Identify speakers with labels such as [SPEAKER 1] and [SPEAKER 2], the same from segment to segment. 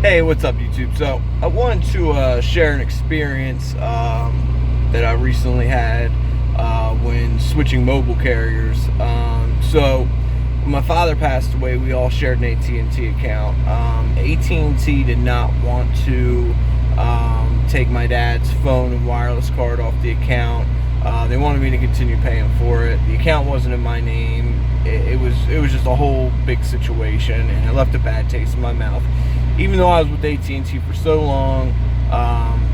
[SPEAKER 1] Hey, what's up, YouTube? So, I wanted to share an experience that I recently had when switching mobile carriers. When my father passed away, we all shared an AT&T account. AT&T did not want to take my dad's phone and wireless card off the account. They wanted me to continue paying for it. The account wasn't in my name. It was just a whole big situation, and it left a bad taste in my mouth. Even though I was with AT&T for so long,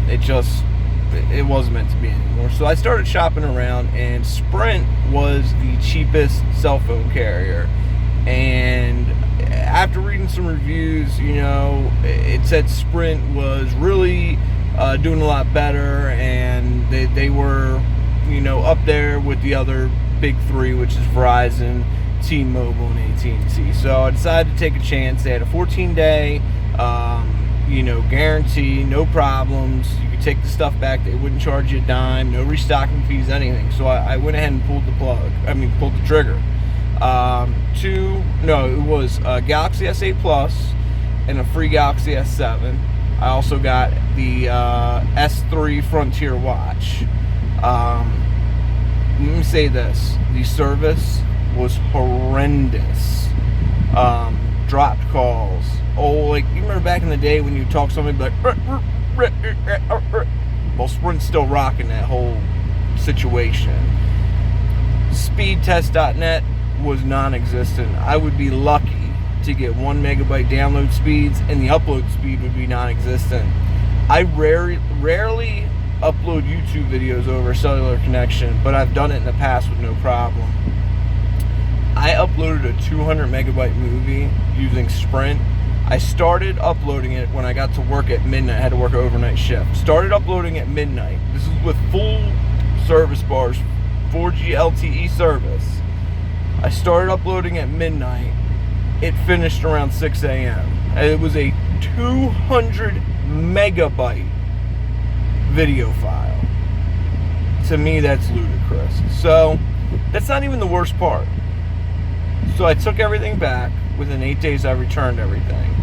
[SPEAKER 1] it wasn't meant to be anymore. So I started shopping around, and Sprint was the cheapest cell phone carrier. And after reading some reviews, it said Sprint was really doing a lot better, and they were, up there with the other big three, which is Verizon, T-Mobile, and AT&T. So I decided to take a chance. They had a 14-day guarantee, no problems. You could take the stuff back. They wouldn't charge you a dime, no restocking fees, anything. So I went ahead and pulled the trigger. It was a Galaxy S8 Plus and a free Galaxy S7. I also got the S3 Frontier watch. Let me say this: the service was horrendous. Dropped calls. You remember back in the day when you talk to somebody like, well, Sprint's still rocking that whole situation. Speedtest.net was non-existent. I would be lucky to get 1 megabyte download speeds, and the upload speed would be non-existent. I rarely upload YouTube videos over a cellular connection, but I've done it in the past with no problem. I uploaded a 200 megabyte movie using Sprint. I started uploading it when I got to work at midnight. I had to work an overnight shift. Started uploading at midnight. This is with full service bars, 4G LTE service. I started uploading at midnight. It finished around 6 a.m. It was a 200 megabyte video file. To me, that's ludicrous. So, that's not even the worst part. So I took everything back. Within 8 days, I returned everything.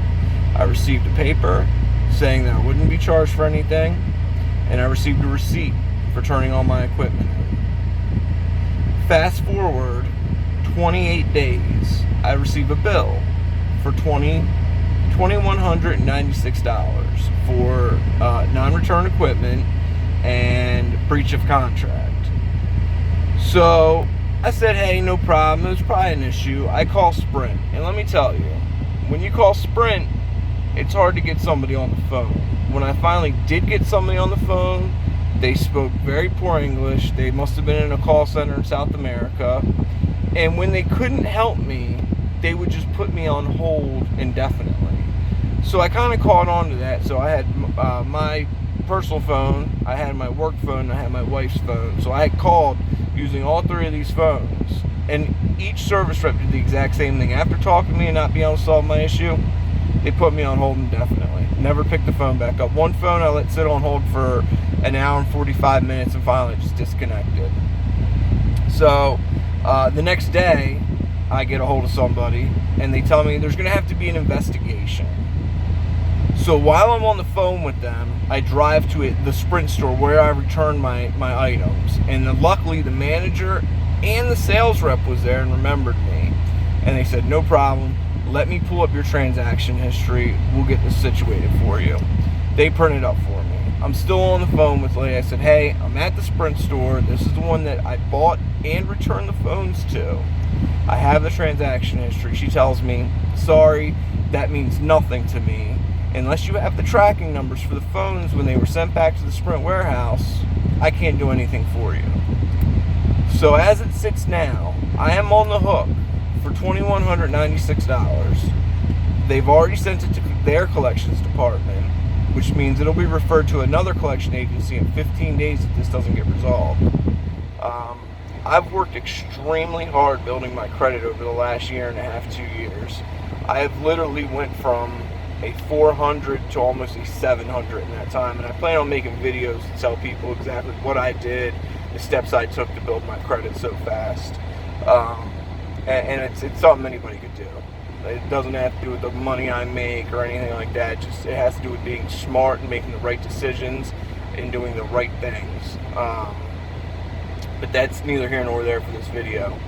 [SPEAKER 1] I received a paper saying that I wouldn't be charged for anything, and I received a receipt for turning all my equipment in. Fast forward 28 days, I received a bill for $2,196 for non-return equipment and breach of contract. So I said, hey, no problem. It was probably an issue. I call Sprint. And let me tell you, when you call Sprint, it's hard to get somebody on the phone. When I finally did get somebody on the phone, they spoke very poor English. They must have been in a call center in South America. And when they couldn't help me, they would just put me on hold indefinitely. So I kind of caught on to that. So I had my personal phone, I had my work phone, and I had my wife's phone. So I had called using all three of these phones, and each service rep did the exact same thing. After talking to me and not being able to solve my issue, they put me on hold indefinitely. Never picked the phone back up. One phone I let sit on hold for an hour and 45 minutes and finally just disconnected. So the next day, I get a hold of somebody, and they tell me there's going to have to be an investigation. So while I'm on the phone with them, I drive to the Sprint store where I return my items. And luckily, the manager and the sales rep was there and remembered me. And they said, no problem. Let me pull up your transaction history. We'll get this situated for you. They printed up for me. I'm still on the phone with the lady. I said, hey, I'm at the Sprint store. This is the one that I bought and returned the phones to. I have the transaction history. She tells me, sorry, that means nothing to me. Unless you have the tracking numbers for the phones when they were sent back to the Sprint warehouse, I can't do anything for you. So as it sits now, I am on the hook for $2,196. They've already sent it to their collections department, which means it'll be referred to another collection agency in 15 days if this doesn't get resolved. I've worked extremely hard building my credit over the last year and a half, 2 years. I have literally went from a 400 to almost a 700 in that time, and I plan on making videos to tell people exactly what I did, the steps I took to build my credit so fast, and it's something anybody could do. It doesn't have to do with the money I make or anything like that. Just it has to do with being smart and making the right decisions and doing the right things. But that's neither here nor there for this video.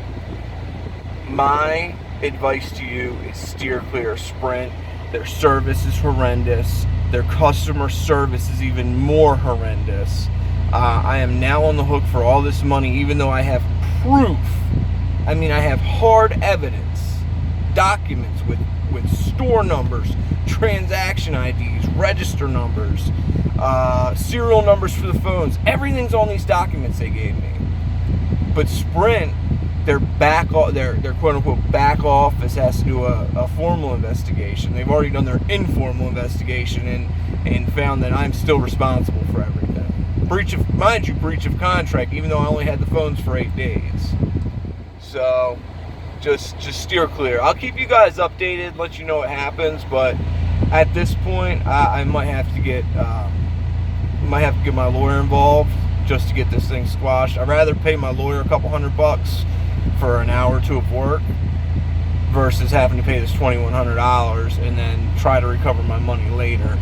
[SPEAKER 1] My advice to you is steer clear of Sprint. Their service is horrendous. Their customer service is even more horrendous. I am now on the hook for all this money, even though I have proof. I mean, I have hard evidence, documents with store numbers, transaction IDs, register numbers, serial numbers for the phones. Everything's on these documents they gave me. But Sprint, their quote-unquote back office has to do a formal investigation. They've already done their informal investigation and found that I'm still responsible for everything. Breach of contract, even though I only had the phones for 8 days. So, just steer clear. I'll keep you guys updated, let you know what happens, but at this point, I might have to get my lawyer involved just to get this thing squashed. I'd rather pay my lawyer a couple $100 for an hour or two of work versus having to pay this $2,100 and then try to recover my money later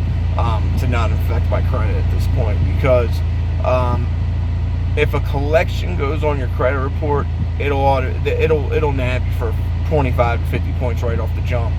[SPEAKER 1] to not affect my credit at this point. Because if a collection goes on your credit report, it'll nab you for 25 to 50 points right off the jump.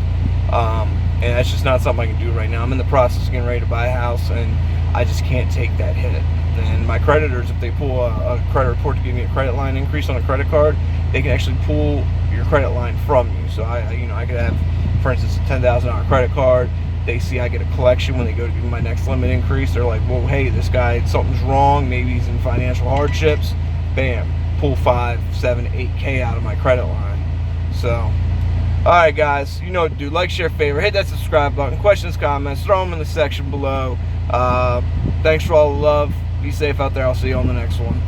[SPEAKER 1] And that's just not something I can do right now. I'm in the process of getting ready to buy a house, and I just can't take that hit. And my creditors, if they pull a credit report to give me a credit line increase on a credit card, they can actually pull your credit line from you. So I could have, for instance, a $10,000 credit card. They see I get a collection when they go to give me my next limit increase. They're like, well, hey, this guy, something's wrong. Maybe he's in financial hardships. Bam, pull 5, 7, 8K out of my credit line. So, all right, guys, you know what to do. Like, share, favorite, hit that subscribe button. Questions, comments, throw them in the section below. Thanks for all the love. Be safe out there. I'll see you on the next one.